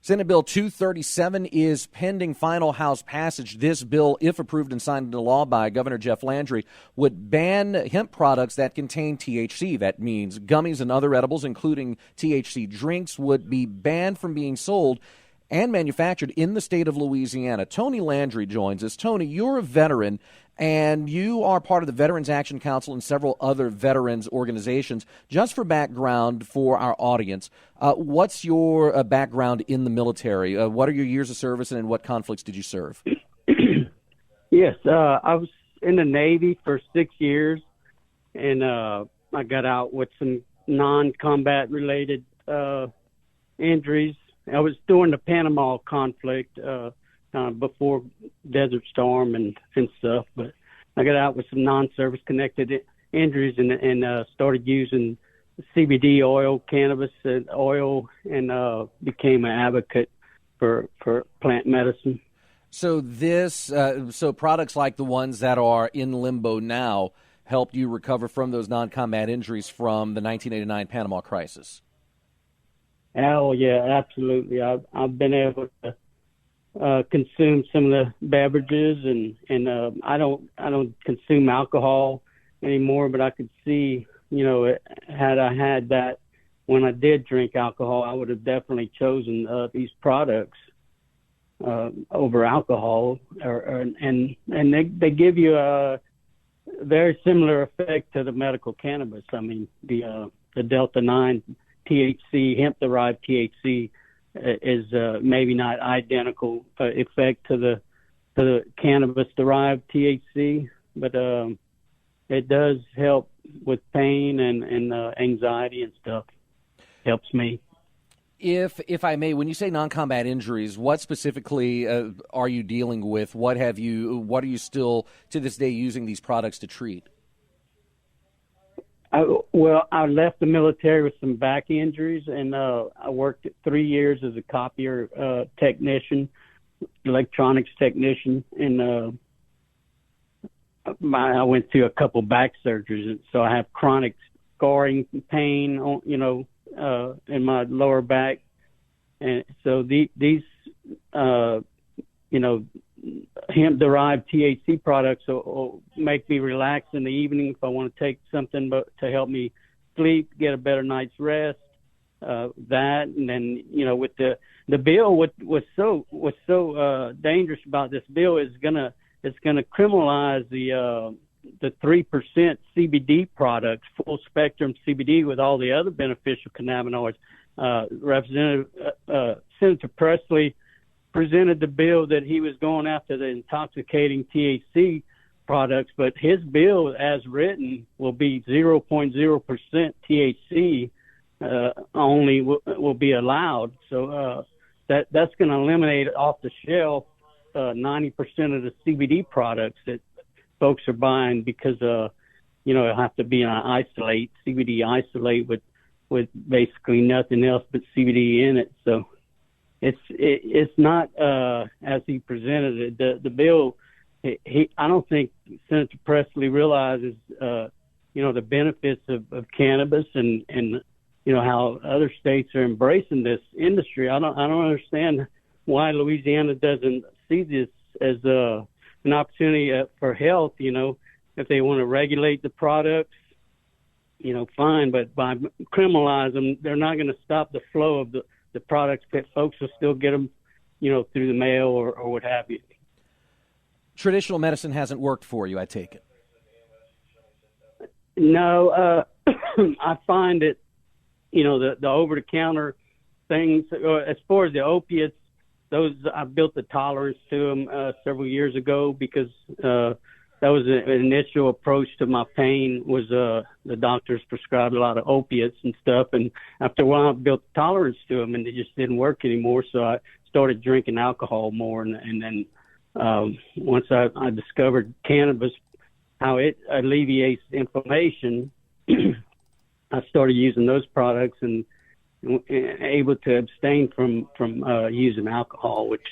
Senate Bill 237 is pending final House passage. This bill, if approved and signed into law by Governor Jeff Landry, would ban hemp products that contain THC. That means gummies and other edibles, including THC drinks, would be banned from being sold and manufactured in the state of Louisiana. Tony Landry joins us. Tony, you're a veteran, and you are part of the Veterans Action Council and several other veterans organizations. Just for background for our audience, what's your background in the military? What are your years of service, and in what conflicts did you serve? Yes, I was in the Navy for 6 years, and I got out with some non-combat related injuries. I was during the Panama conflict before Desert Storm and stuff, but I got out with some non-service connected injuries and started using CBD oil, cannabis oil, and became an advocate for plant medicine. So so products like the ones that are in limbo now helped you recover from those non-combat injuries from the 1989 Panama crisis. Oh yeah, absolutely. I've been able to consume some of the beverages, and I don't consume alcohol anymore. But I could see, had I had that when I did drink alcohol, I would have definitely chosen these products over alcohol. And they give you a very similar effect to the medical cannabis. I mean, the Delta 9 THC, hemp-derived THC, is maybe not identical effect to the cannabis-derived THC, but it does help with pain and anxiety and stuff. Helps me. If I may, when you say non-combat injuries, what specifically are you dealing with? What are you still to this day using these products to treat? I left the military with some back injuries, and I worked 3 years as a copier technician, electronics technician, and I went through a couple back surgeries, so I have chronic scarring pain, in my lower back, and so these hemp-derived THC products will make me relax in the evening if I want to take something to help me sleep, get a better night's rest. That, and then with the bill, what was so dangerous about this bill is it's gonna criminalize the 3% CBD products, full spectrum CBD, with all the other beneficial cannabinoids. Representative Senator Presley presented the bill that he was going after the intoxicating THC products, but his bill, as written, will be 0.0% THC only will be allowed. So that's going to eliminate off the shelf 90% of the CBD products that folks are buying because it'll have to be an CBD isolate with basically nothing else but CBD in it. So it's not as he presented it. The bill, I don't think Senator Presley realizes the benefits of cannabis and how other states are embracing this industry. I don't understand why Louisiana doesn't see this as an opportunity for health. If they want to regulate the products, fine, but by criminalizing them, they're not going to stop the flow of the products that folks will still get them, through the mail or what have you. Traditional medicine hasn't worked for you, I take it. No, I find it, the over-the-counter things, as far as the opiates, those I built the tolerance to them several years ago because that was an initial approach to my pain. Was the doctors prescribed a lot of opiates and stuff, and after a while I built tolerance to them, and it just didn't work anymore. So I started drinking alcohol more, and then once I discovered cannabis, how it alleviates inflammation, I started using those products and able to abstain from using alcohol, which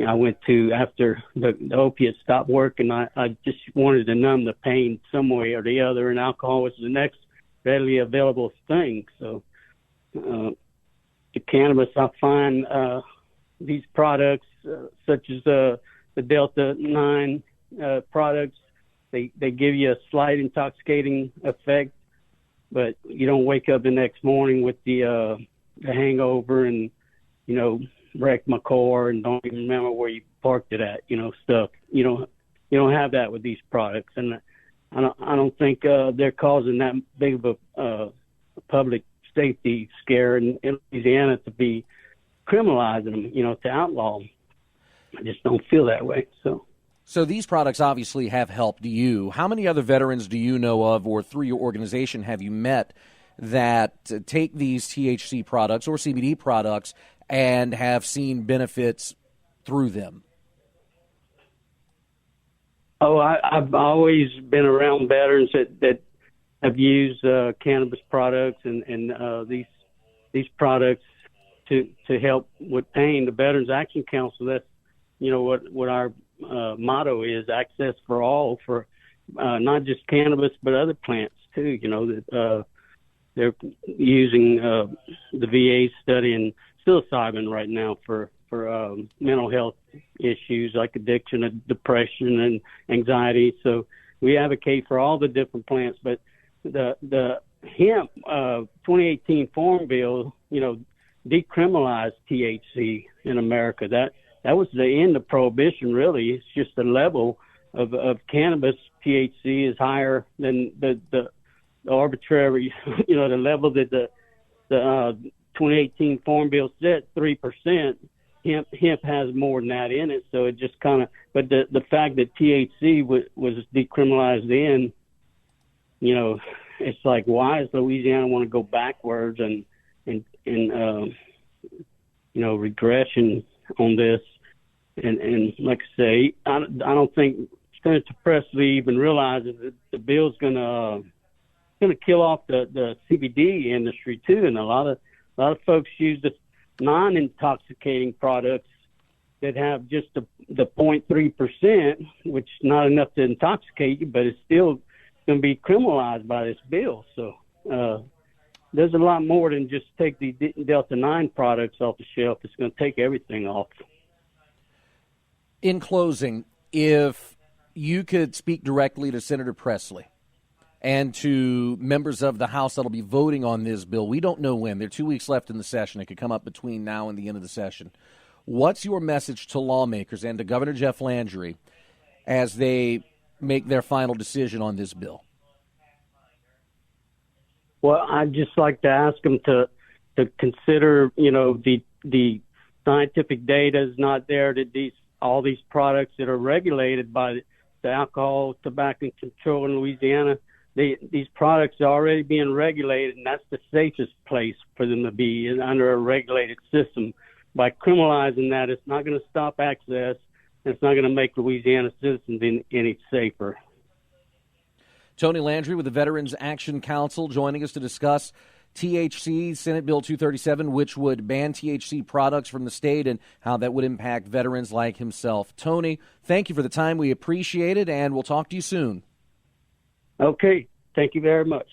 I went to after the opiates stopped working. I just wanted to numb the pain some way or the other, and alcohol was the next readily available thing. So to cannabis, I find these products, such as the Delta 9 products, they give you a slight intoxicating effect, but you don't wake up the next morning with the hangover and, wreck my car and don't even remember where you parked it at, stuff. You don't have that with these products, and I don't think they're causing that big of a public safety scare in Louisiana to be criminalizing them, to outlaw them. I just don't feel that way. So these products obviously have helped you. How many other veterans do you know of, or through your organization have you met that take these THC products or CBD products and have seen benefits through them? Oh, I've always been around veterans that have used cannabis products and these products to help with pain. The Veterans Action Council, that's what our motto is: access for all, for not just cannabis but other plants too. That they're using the VA studying psilocybin right now for mental health issues like addiction and depression and anxiety. So we advocate for all the different plants, but the hemp 2018 Farm Bill, decriminalized THC in America. That was the end of prohibition, really. It's just the level of cannabis THC is higher than the arbitrary, the level that the 2018 Farm Bill set, 3%. Hemp has more than that in it, so it just kind of. But the fact that THC was decriminalized then, it's like, why does Louisiana want to go backwards and regression on this? And like I say, I don't think Senator Presley even realizes that the bill's gonna kill off the CBD industry too, and a lot of folks use the non-intoxicating products that have just the 0.3%, which is not enough to intoxicate you, but it's still going to be criminalized by this bill. So there's a lot more than just take the Delta 9 products off the shelf. It's going to take everything off. In closing, if you could speak directly to Senator Presley and to members of the House that will be voting on this bill, we don't know when. There are 2 weeks left in the session. It could come up between now and the end of the session. What's your message to lawmakers and to Governor Jeff Landry as they make their final decision on this bill? Well, I'd just like to ask them to consider, the scientific data is not there that all these products that are regulated by the Alcohol, Tobacco Control in Louisiana, these products are already being regulated, and that's the safest place for them to be under a regulated system. By criminalizing that, it's not going to stop access, and it's not going to make Louisiana citizens any safer. Tony Landry with the Veterans Action Council joining us to discuss THC, Senate Bill 237, which would ban THC products from the state and how that would impact veterans like himself. Tony, thank you for the time. We appreciate it, and we'll talk to you soon. Okay. Thank you very much.